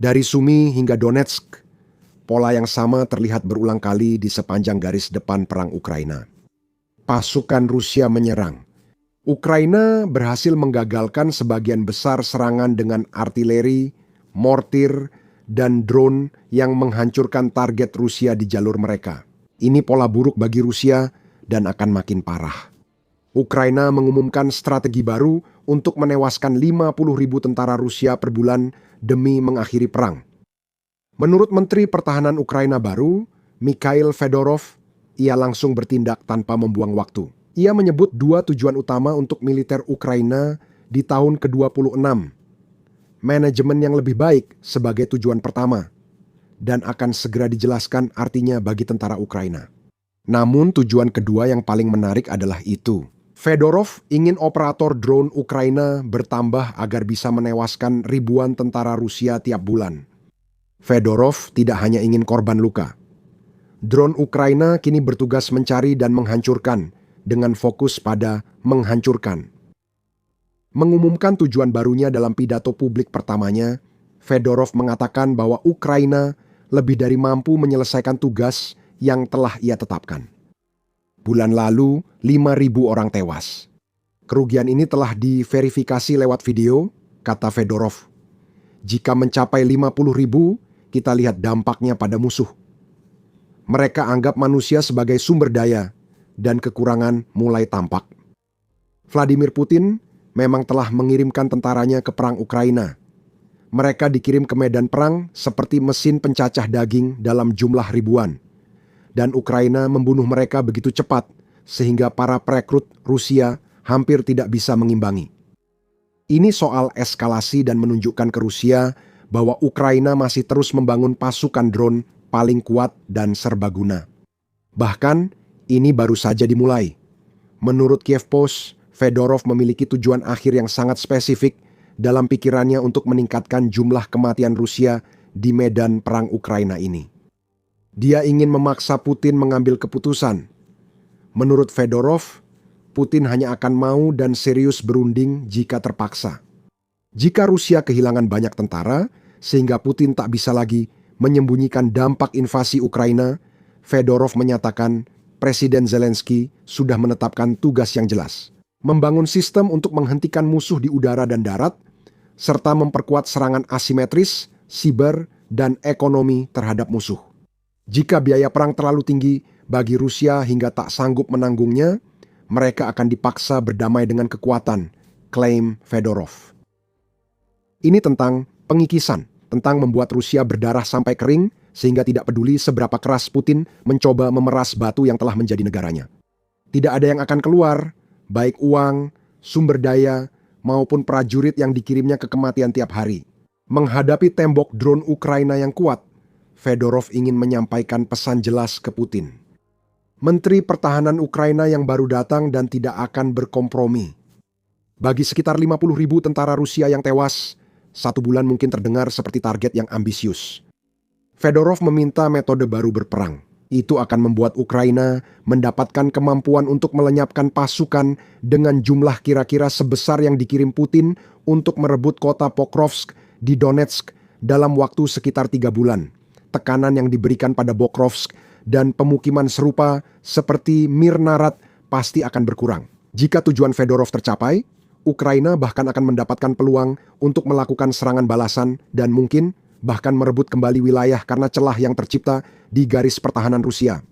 Dari Sumi hingga Donetsk, pola yang sama terlihat berulang kali di sepanjang garis depan perang Ukraina. Pasukan Rusia menyerang. Ukraina berhasil menggagalkan sebagian besar serangan dengan artileri, mortir, dan drone yang menghancurkan target Rusia di jalur mereka. Ini pola buruk bagi Rusia dan akan makin parah. Ukraina mengumumkan strategi baru untuk menewaskan 50.000 tentara Rusia per bulan demi mengakhiri perang. Menurut Menteri Pertahanan Ukraina baru, Mikhail Fedorov, ia langsung bertindak tanpa membuang waktu. Ia menyebut dua tujuan utama untuk militer Ukraina di tahun ke-26. Manajemen yang lebih baik sebagai tujuan pertama, dan akan segera dijelaskan artinya bagi tentara Ukraina. Namun tujuan kedua yang paling menarik adalah itu. Fedorov ingin operator drone Ukraina bertambah agar bisa menewaskan ribuan tentara Rusia tiap bulan. Fedorov tidak hanya ingin korban luka. Drone Ukraina kini bertugas mencari dan menghancurkan dengan fokus pada menghancurkan. Mengumumkan tujuan barunya dalam pidato publik pertamanya, Fedorov mengatakan bahwa Ukraina lebih dari mampu menyelesaikan tugas yang telah ia tetapkan. Bulan lalu, 5.000 orang tewas. Kerugian ini telah diverifikasi lewat video, kata Fedorov. Jika mencapai 50.000, kita lihat dampaknya pada musuh. Mereka anggap manusia sebagai sumber daya, dan kekurangan mulai tampak. Vladimir Putin memang telah mengirimkan tentaranya ke perang Ukraina. Mereka dikirim ke medan perang seperti mesin pencacah daging dalam jumlah ribuan. Dan Ukraina membunuh mereka begitu cepat, sehingga para perekrut Rusia hampir tidak bisa mengimbangi. Ini soal eskalasi dan menunjukkan ke Rusia bahwa Ukraina masih terus membangun pasukan drone paling kuat dan serbaguna. Bahkan, ini baru saja dimulai. Menurut Kiev Post, Fedorov memiliki tujuan akhir yang sangat spesifik dalam pikirannya untuk meningkatkan jumlah kematian Rusia di medan perang Ukraina ini. Dia ingin memaksa Putin mengambil keputusan. Menurut Fedorov, Putin hanya akan mau dan serius berunding jika terpaksa. Jika Rusia kehilangan banyak tentara, sehingga Putin tak bisa lagi menyembunyikan dampak invasi Ukraina, Fedorov menyatakan Presiden Zelensky sudah menetapkan tugas yang jelas. Membangun sistem untuk menghentikan musuh di udara dan darat, serta memperkuat serangan asimetris, siber, dan ekonomi terhadap musuh. Jika biaya perang terlalu tinggi bagi Rusia hingga tak sanggup menanggungnya, mereka akan dipaksa berdamai dengan kekuatan, klaim Fedorov. Ini tentang pengikisan, tentang membuat Rusia berdarah sampai kering sehingga tidak peduli seberapa keras Putin mencoba memeras batu yang telah menjadi negaranya. Tidak ada yang akan keluar, baik uang, sumber daya, maupun prajurit yang dikirimnya ke kematian tiap hari. Menghadapi tembok drone Ukraina yang kuat, Fedorov ingin menyampaikan pesan jelas ke Putin. Menteri Pertahanan Ukraina yang baru datang dan tidak akan berkompromi. Bagi sekitar 50.000 tentara Rusia yang tewas, 1 bulan mungkin terdengar seperti target yang ambisius. Fedorov meminta metode baru berperang. Itu akan membuat Ukraina mendapatkan kemampuan untuk melenyapkan pasukan dengan jumlah kira-kira sebesar yang dikirim Putin untuk merebut kota Pokrovsk di Donetsk dalam waktu sekitar 3 bulan. Tekanan yang diberikan pada Pokrovsk dan pemukiman serupa seperti Mirnarat pasti akan berkurang. Jika tujuan Fedorov tercapai, Ukraina bahkan akan mendapatkan peluang untuk melakukan serangan balasan dan mungkin bahkan merebut kembali wilayah karena celah yang tercipta di garis pertahanan Rusia.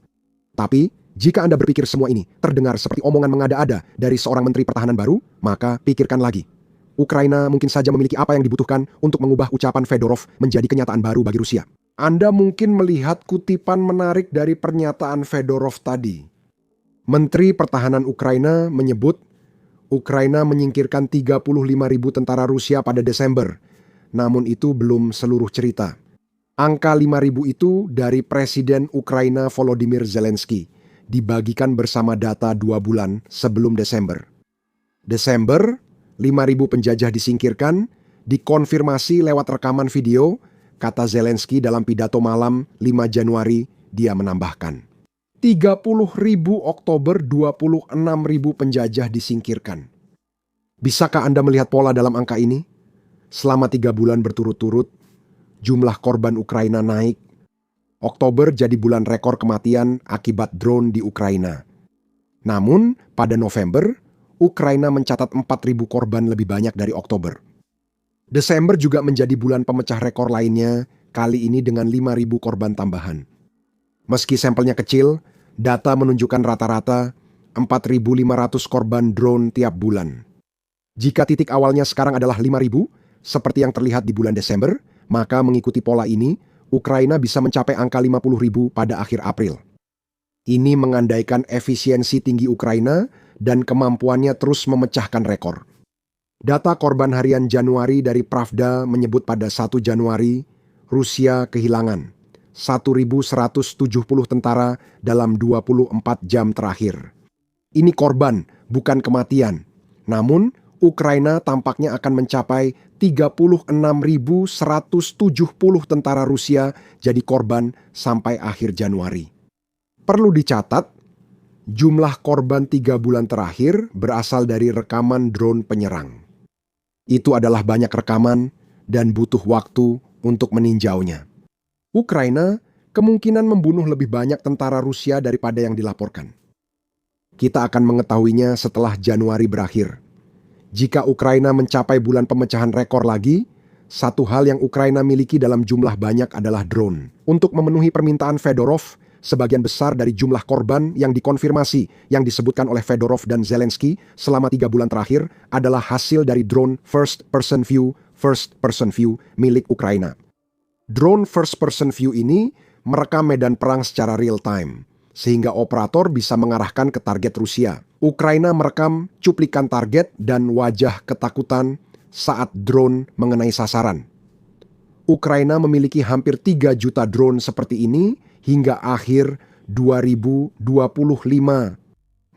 Tapi, jika Anda berpikir semua ini terdengar seperti omongan mengada-ada dari seorang menteri pertahanan baru, maka pikirkan lagi. Ukraina mungkin saja memiliki apa yang dibutuhkan untuk mengubah ucapan Fedorov menjadi kenyataan baru bagi Rusia. Anda mungkin melihat kutipan menarik dari pernyataan Fedorov tadi. Menteri Pertahanan Ukraina menyebut Ukraina menyingkirkan 35.000 tentara Rusia pada Desember. Namun itu belum seluruh cerita. Angka 5.000 itu dari Presiden Ukraina Volodymyr Zelensky, dibagikan bersama data 2 bulan sebelum Desember. Desember, 5.000 penjajah disingkirkan, dikonfirmasi lewat rekaman video, kata Zelensky dalam pidato malam 5 Januari, dia menambahkan. 30.000 Oktober, 26.000 penjajah disingkirkan. Bisakah Anda melihat pola dalam angka ini? Selama 3 bulan berturut-turut, jumlah korban Ukraina naik. Oktober jadi bulan rekor kematian akibat drone di Ukraina. Namun, pada November, Ukraina mencatat 4.000 korban lebih banyak dari Oktober. Desember juga menjadi bulan pemecah rekor lainnya, kali ini dengan 5.000 korban tambahan. Meski sampelnya kecil, data menunjukkan rata-rata 4.500 korban drone tiap bulan. Jika titik awalnya sekarang adalah 5.000, seperti yang terlihat di bulan Desember, maka mengikuti pola ini, Ukraina bisa mencapai angka 50.000 pada akhir April. Ini mengandaikan efisiensi tinggi Ukraina dan kemampuannya terus memecahkan rekor. Data korban harian Januari dari Pravda menyebut pada 1 Januari, Rusia kehilangan 1.170 tentara dalam 24 jam terakhir. Ini korban, bukan kematian. Namun, Ukraina tampaknya akan mencapai 36.170 tentara Rusia jadi korban sampai akhir Januari. Perlu dicatat, jumlah korban 3 bulan terakhir berasal dari rekaman drone penyerang. Itu adalah banyak rekaman dan butuh waktu untuk meninjaunya. Ukraina kemungkinan membunuh lebih banyak tentara Rusia daripada yang dilaporkan. Kita akan mengetahuinya setelah Januari berakhir. Jika Ukraina mencapai bulan pemecahan rekor lagi, satu hal yang Ukraina miliki dalam jumlah banyak adalah drone. Untuk memenuhi permintaan Fedorov, sebagian besar dari jumlah korban yang dikonfirmasi yang disebutkan oleh Fedorov dan Zelensky selama 3 bulan terakhir adalah hasil dari drone first person view milik Ukraina. Drone first person view ini merekam medan perang secara real time, sehingga operator bisa mengarahkan ke target Rusia. Ukraina merekam cuplikan target dan wajah ketakutan saat drone mengenai sasaran. Ukraina memiliki hampir 3 juta drone seperti ini hingga akhir 2025.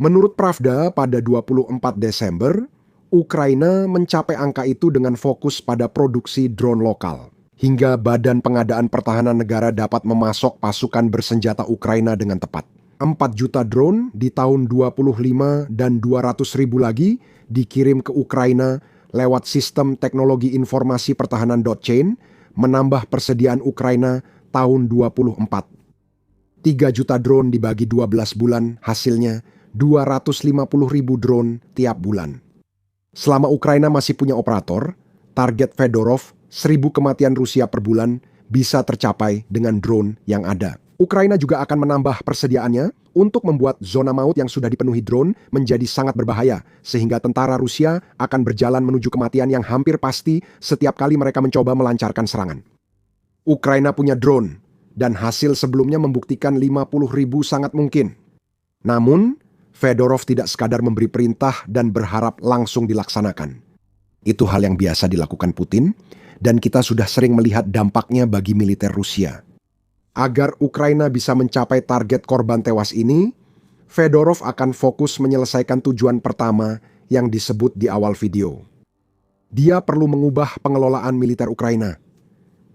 Menurut Pravda, pada 24 Desember, Ukraina mencapai angka itu dengan fokus pada produksi drone lokal. Hingga Badan Pengadaan Pertahanan Negara dapat memasok pasukan bersenjata Ukraina dengan tepat. 4 juta drone di tahun 25 dan 200.000 lagi dikirim ke Ukraina lewat sistem teknologi informasi pertahanan .chain, menambah persediaan Ukraina tahun 24. 3 juta drone dibagi 12 bulan, hasilnya 250.000 drone tiap bulan. Selama Ukraina masih punya operator, target Fedorov 1.000 kematian Rusia per bulan bisa tercapai dengan drone yang ada. Ukraina juga akan menambah persediaannya untuk membuat zona maut yang sudah dipenuhi drone menjadi sangat berbahaya, sehingga tentara Rusia akan berjalan menuju kematian yang hampir pasti setiap kali mereka mencoba melancarkan serangan. Ukraina punya drone, dan hasil sebelumnya membuktikan 50.000 sangat mungkin. Namun, Fedorov tidak sekadar memberi perintah dan berharap langsung dilaksanakan. Itu hal yang biasa dilakukan Putin, dan kita sudah sering melihat dampaknya bagi militer Rusia. Agar Ukraina bisa mencapai target korban tewas ini, Fedorov akan fokus menyelesaikan tujuan pertama yang disebut di awal video. Dia perlu mengubah pengelolaan militer Ukraina.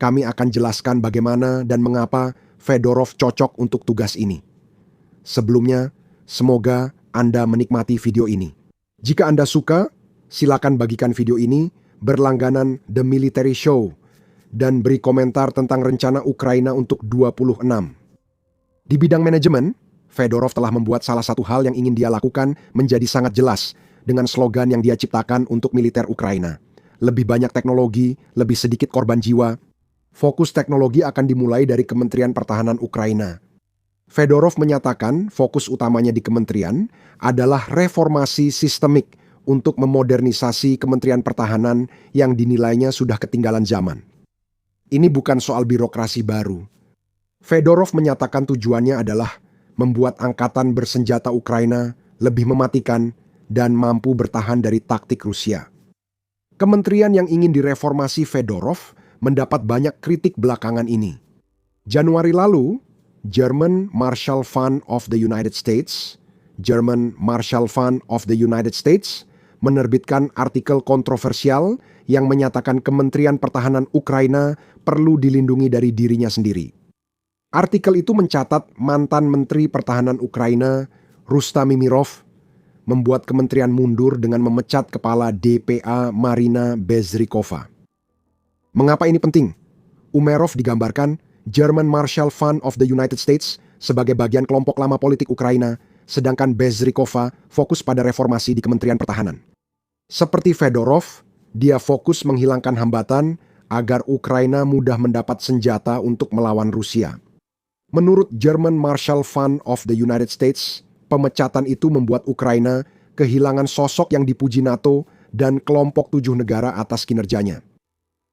Kami akan jelaskan bagaimana dan mengapa Fedorov cocok untuk tugas ini. Sebelumnya, semoga Anda menikmati video ini. Jika Anda suka, silakan bagikan video ini berlangganan The Military Show dan beri komentar tentang rencana Ukraina untuk 26. Di bidang manajemen, Fedorov telah membuat salah satu hal yang ingin dia lakukan menjadi sangat jelas dengan slogan yang dia ciptakan untuk militer Ukraina. Lebih banyak teknologi, lebih sedikit korban jiwa. Fokus teknologi akan dimulai dari Kementerian Pertahanan Ukraina. Fedorov menyatakan fokus utamanya di kementerian adalah reformasi sistemik untuk memodernisasi Kementerian Pertahanan yang dinilainya sudah ketinggalan zaman. Ini bukan soal birokrasi baru. Fedorov menyatakan tujuannya adalah membuat angkatan bersenjata Ukraina lebih mematikan dan mampu bertahan dari taktik Rusia. Kementerian yang ingin direformasi Fedorov mendapat banyak kritik belakangan ini. Januari lalu, German Marshall Fund of the United States menerbitkan artikel kontroversial yang menyatakan Kementerian Pertahanan Ukraina perlu dilindungi dari dirinya sendiri. Artikel itu mencatat mantan Menteri Pertahanan Ukraina, Rustam Umerov, membuat kementerian mundur dengan memecat kepala DPA Marina Bezrikova. Mengapa ini penting? Umerov digambarkan German Marshall Fund of the United States sebagai bagian kelompok lama politik Ukraina, sedangkan Bezrikova fokus pada reformasi di Kementerian Pertahanan. Seperti Fedorov, dia fokus menghilangkan hambatan agar Ukraina mudah mendapat senjata untuk melawan Rusia. Menurut German Marshall Fund of the United States, pemecatan itu membuat Ukraina kehilangan sosok yang dipuji NATO dan kelompok 7 negara atas kinerjanya.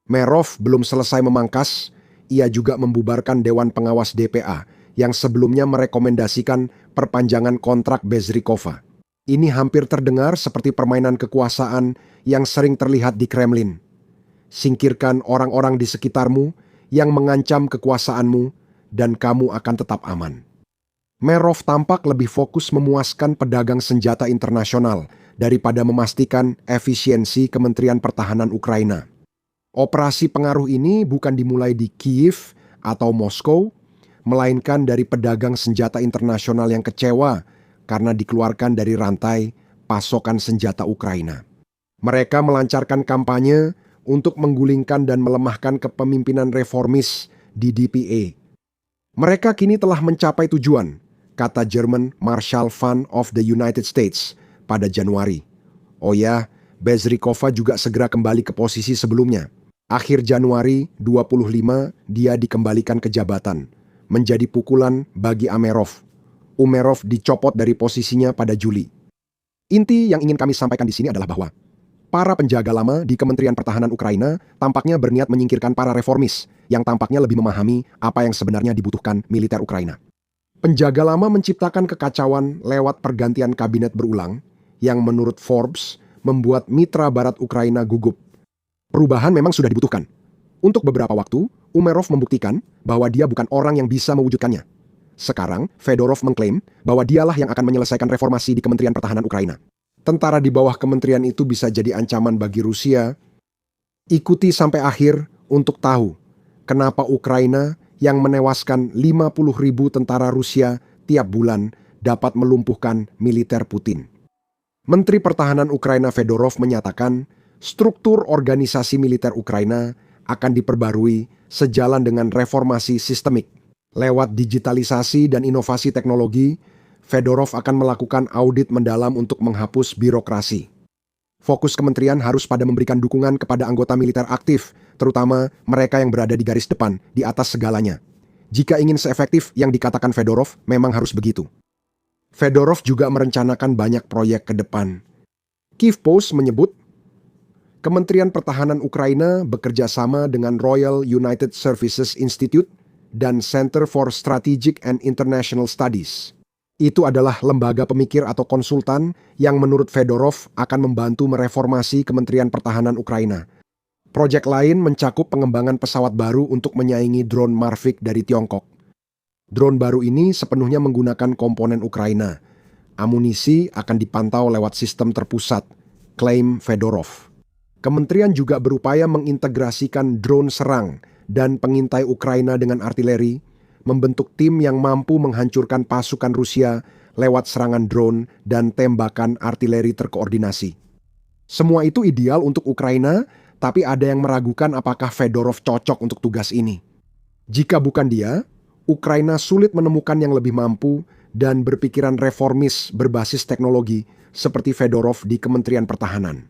Merov belum selesai memangkas, ia juga membubarkan Dewan Pengawas DPA yang sebelumnya merekomendasikan perpanjangan kontrak Bezrikova. Ini hampir terdengar seperti permainan kekuasaan yang sering terlihat di Kremlin. Singkirkan orang-orang di sekitarmu yang mengancam kekuasaanmu dan kamu akan tetap aman. Merov tampak lebih fokus memuaskan pedagang senjata internasional daripada memastikan efisiensi Kementerian Pertahanan Ukraina. Operasi pengaruh ini bukan dimulai di Kiev atau Moskow, melainkan dari pedagang senjata internasional yang kecewa karena dikeluarkan dari rantai pasokan senjata Ukraina. Mereka melancarkan kampanye untuk menggulingkan dan melemahkan kepemimpinan reformis di DPA. Mereka kini telah mencapai tujuan, kata German Marshall Fund of the United States pada Januari. Oh ya, Bezrikova juga segera kembali ke posisi sebelumnya. Akhir Januari 25, dia dikembalikan ke jabatan, menjadi pukulan bagi Umerov. Umerov dicopot dari posisinya pada Juli. Inti yang ingin kami sampaikan di sini adalah bahwa para penjaga lama di Kementerian Pertahanan Ukraina tampaknya berniat menyingkirkan para reformis yang tampaknya lebih memahami apa yang sebenarnya dibutuhkan militer Ukraina. Penjaga lama menciptakan kekacauan lewat pergantian kabinet berulang yang menurut Forbes membuat mitra barat Ukraina gugup. Perubahan memang sudah dibutuhkan. Untuk beberapa waktu, Umerov membuktikan bahwa dia bukan orang yang bisa mewujudkannya. Sekarang, Fedorov mengklaim bahwa dialah yang akan menyelesaikan reformasi di Kementerian Pertahanan Ukraina. Tentara di bawah kementerian itu bisa jadi ancaman bagi Rusia. Ikuti sampai akhir untuk tahu kenapa Ukraina yang menewaskan 50.000 tentara Rusia tiap bulan dapat melumpuhkan militer Putin. Menteri Pertahanan Ukraina Fedorov menyatakan struktur organisasi militer Ukraina akan diperbarui sejalan dengan reformasi sistemik. Lewat digitalisasi dan inovasi teknologi, Fedorov akan melakukan audit mendalam untuk menghapus birokrasi. Fokus kementerian harus pada memberikan dukungan kepada anggota militer aktif, terutama mereka yang berada di garis depan, di atas segalanya. Jika ingin seefektif yang dikatakan Fedorov, memang harus begitu. Fedorov juga merencanakan banyak proyek ke depan. Kyiv Post menyebut, Kementerian Pertahanan Ukraina bekerja sama dengan Royal United Services Institute dan Center for Strategic and International Studies. Itu adalah lembaga pemikir atau konsultan yang menurut Fedorov akan membantu mereformasi Kementerian Pertahanan Ukraina. Proyek lain mencakup pengembangan pesawat baru untuk menyaingi drone Mavic dari Tiongkok. Drone baru ini sepenuhnya menggunakan komponen Ukraina. Amunisi akan dipantau lewat sistem terpusat, klaim Fedorov. Kementerian juga berupaya mengintegrasikan drone serang dan pengintai Ukraina dengan artileri, membentuk tim yang mampu menghancurkan pasukan Rusia lewat serangan drone dan tembakan artileri terkoordinasi. Semua itu ideal untuk Ukraina, tapi ada yang meragukan apakah Fedorov cocok untuk tugas ini. Jika bukan dia, Ukraina sulit menemukan yang lebih mampu dan berpikiran reformis berbasis teknologi seperti Fedorov di Kementerian Pertahanan.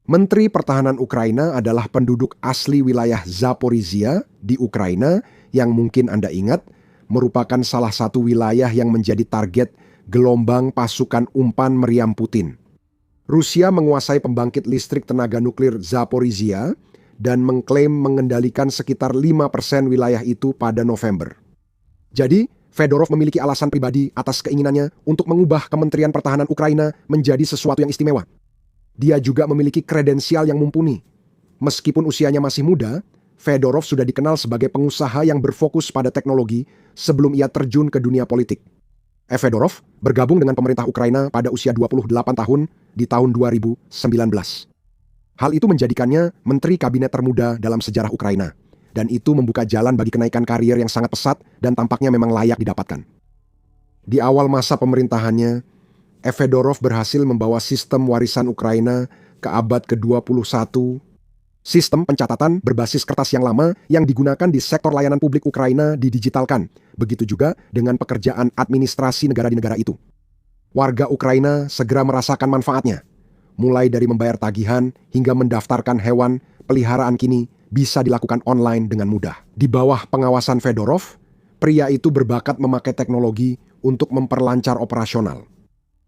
Menteri Pertahanan Ukraina adalah penduduk asli wilayah Zaporizhia di Ukraina yang mungkin Anda ingat merupakan salah satu wilayah yang menjadi target gelombang pasukan umpan meriam Putin. Rusia menguasai pembangkit listrik tenaga nuklir Zaporizhia dan mengklaim mengendalikan sekitar 5% wilayah itu pada November. Jadi, Fedorov memiliki alasan pribadi atas keinginannya untuk mengubah Kementerian Pertahanan Ukraina menjadi sesuatu yang istimewa. Dia juga memiliki kredensial yang mumpuni. Meskipun usianya masih muda, Fedorov sudah dikenal sebagai pengusaha yang berfokus pada teknologi sebelum ia terjun ke dunia politik. Fedorov bergabung dengan pemerintah Ukraina pada usia 28 tahun di tahun 2019. Hal itu menjadikannya menteri kabinet termuda dalam sejarah Ukraina, dan itu membuka jalan bagi kenaikan karier yang sangat pesat dan tampaknya memang layak didapatkan. Di awal masa pemerintahannya, Fedorov berhasil membawa sistem warisan Ukraina ke abad ke-21 Sistem pencatatan berbasis kertas yang lama yang digunakan di sektor layanan publik Ukraina didigitalkan. Begitu juga dengan pekerjaan administrasi negara di negara itu. Warga Ukraina segera merasakan manfaatnya. Mulai dari membayar tagihan hingga mendaftarkan hewan peliharaan kini bisa dilakukan online dengan mudah. Di bawah pengawasan Fedorov, pria itu berbakat memakai teknologi untuk memperlancar operasional.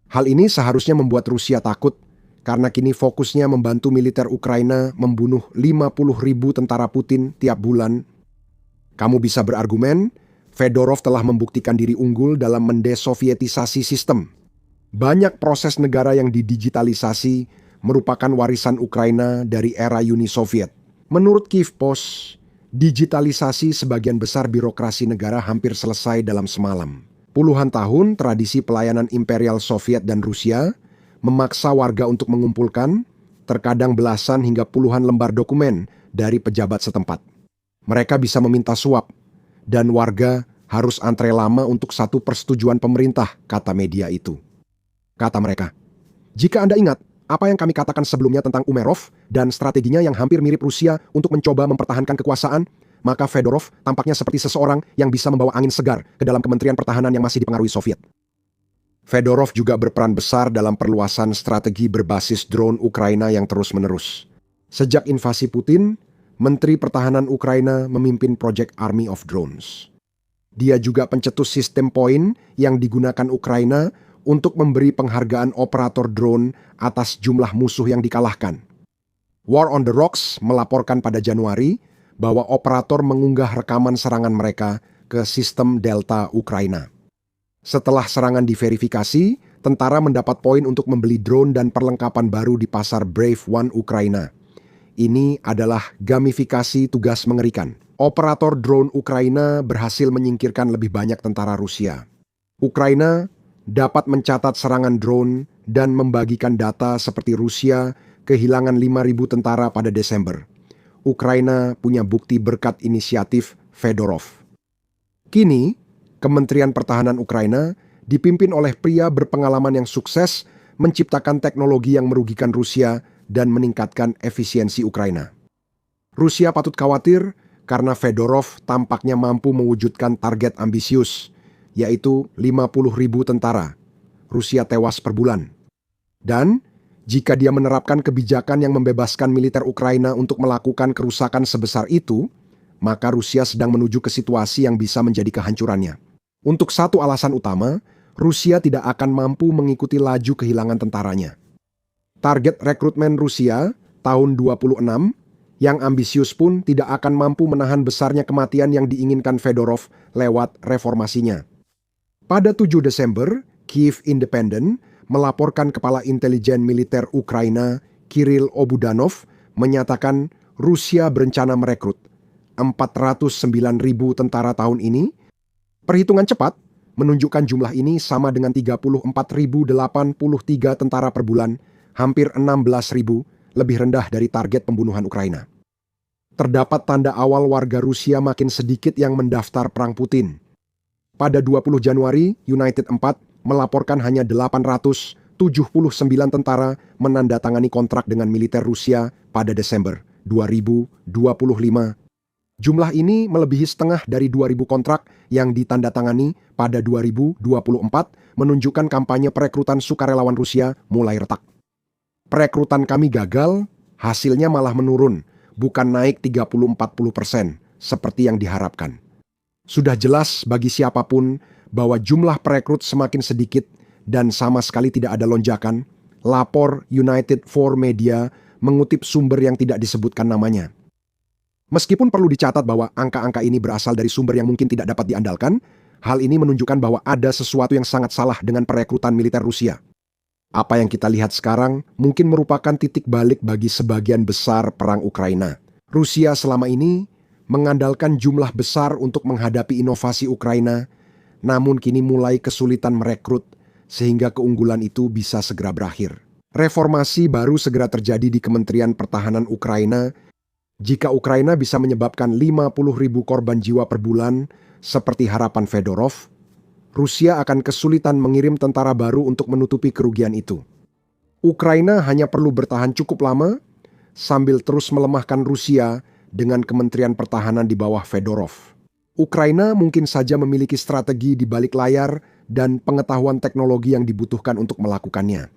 Hal ini seharusnya membuat Rusia takut karena kini fokusnya membantu militer Ukraina membunuh 50.000 tentara Putin tiap bulan. Kamu bisa berargumen, Fedorov telah membuktikan diri unggul dalam mendesovietisasi sistem. Banyak proses negara yang didigitalisasi merupakan warisan Ukraina dari era Uni Soviet. Menurut Kyiv Post, digitalisasi sebagian besar birokrasi negara hampir selesai dalam semalam. Puluhan tahun tradisi pelayanan imperial Soviet dan Rusia memaksa warga untuk mengumpulkan terkadang belasan hingga puluhan lembar dokumen dari pejabat setempat. Mereka bisa meminta suap, dan warga harus antre lama untuk satu persetujuan pemerintah, kata media itu. Kata mereka, jika Anda ingat apa yang kami katakan sebelumnya tentang Umerov dan strateginya yang hampir mirip Rusia untuk mencoba mempertahankan kekuasaan, maka Fedorov tampaknya seperti seseorang yang bisa membawa angin segar ke dalam Kementerian Pertahanan yang masih dipengaruhi Soviet. Fedorov juga berperan besar dalam perluasan strategi berbasis drone Ukraina yang terus-menerus. Sejak invasi Putin, Menteri Pertahanan Ukraina memimpin Project Army of Drones. Dia juga pencetus sistem poin yang digunakan Ukraina untuk memberi penghargaan operator drone atas jumlah musuh yang dikalahkan. War on the Rocks melaporkan pada Januari bahwa operator mengunggah rekaman serangan mereka ke sistem Delta Ukraina. Setelah serangan diverifikasi, tentara mendapat poin untuk membeli drone dan perlengkapan baru di pasar Brave One Ukraina. Ini adalah gamifikasi tugas mengerikan. Operator drone Ukraina berhasil menyingkirkan lebih banyak tentara Rusia. Ukraina dapat mencatat serangan drone dan membagikan data seperti Rusia kehilangan 5.000 tentara pada Desember. Ukraina punya bukti berkat inisiatif Fedorov. Kini, Kementerian Pertahanan Ukraina dipimpin oleh pria berpengalaman yang sukses menciptakan teknologi yang merugikan Rusia dan meningkatkan efisiensi Ukraina. Rusia patut khawatir karena Fedorov tampaknya mampu mewujudkan target ambisius, yaitu 50.000 tentara. Rusia tewas per bulan. Dan jika dia menerapkan kebijakan yang membebaskan militer Ukraina untuk melakukan kerusakan sebesar itu, maka Rusia sedang menuju ke situasi yang bisa menjadi kehancurannya. Untuk satu alasan utama, Rusia tidak akan mampu mengikuti laju kehilangan tentaranya. Target rekrutmen Rusia tahun 26 yang ambisius pun tidak akan mampu menahan besarnya kematian yang diinginkan Fedorov lewat reformasinya. Pada 7 Desember, Kyiv Independent melaporkan Kepala Intelijen Militer Ukraina Kirill Obudanov menyatakan Rusia berencana merekrut 409.000 tentara tahun ini. Perhitungan cepat menunjukkan jumlah ini sama dengan 34.083 tentara per bulan, hampir 16.000, lebih rendah dari target pembunuhan Ukraina. Terdapat tanda awal warga Rusia makin sedikit yang mendaftar perang Putin. Pada 20 Januari, United 4 melaporkan hanya 879 tentara menandatangani kontrak dengan militer Rusia pada Desember 2025. Jumlah ini melebihi setengah dari 2.000 kontrak yang ditandatangani pada 2024, menunjukkan kampanye perekrutan sukarelawan Rusia mulai retak. Perekrutan kami gagal, hasilnya malah menurun, bukan naik 30-40% seperti yang diharapkan. Sudah jelas bagi siapapun bahwa jumlah perekrut semakin sedikit dan sama sekali tidak ada lonjakan, lapor United 4 Media mengutip sumber yang tidak disebutkan namanya. Meskipun perlu dicatat bahwa angka-angka ini berasal dari sumber yang mungkin tidak dapat diandalkan, hal ini menunjukkan bahwa ada sesuatu yang sangat salah dengan perekrutan militer Rusia. Apa yang kita lihat sekarang mungkin merupakan titik balik bagi sebagian besar perang Ukraina. Rusia selama ini mengandalkan jumlah besar untuk menghadapi inovasi Ukraina, namun kini mulai kesulitan merekrut sehingga keunggulan itu bisa segera berakhir. Reformasi baru segera terjadi di Kementerian Pertahanan Ukraina. Jika Ukraina bisa menyebabkan 50.000 korban jiwa per bulan, seperti harapan Fedorov, Rusia akan kesulitan mengirim tentara baru untuk menutupi kerugian itu. Ukraina hanya perlu bertahan cukup lama, sambil terus melemahkan Rusia dengan Kementerian Pertahanan di bawah Fedorov. Ukraina mungkin saja memiliki strategi di balik layar dan pengetahuan teknologi yang dibutuhkan untuk melakukannya.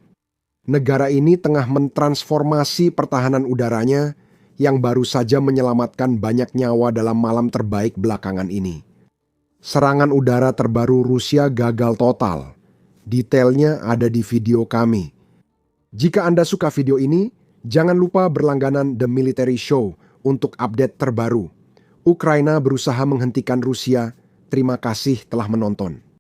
Negara ini tengah mentransformasi pertahanan udaranya yang baru saja menyelamatkan banyak nyawa dalam malam terbaik belakangan ini. Serangan udara terbaru Rusia gagal total. Detailnya ada di video kami. Jika Anda suka video ini, jangan lupa berlangganan The Military Show untuk update terbaru. Ukraina berusaha menghentikan Rusia. Terima kasih telah menonton.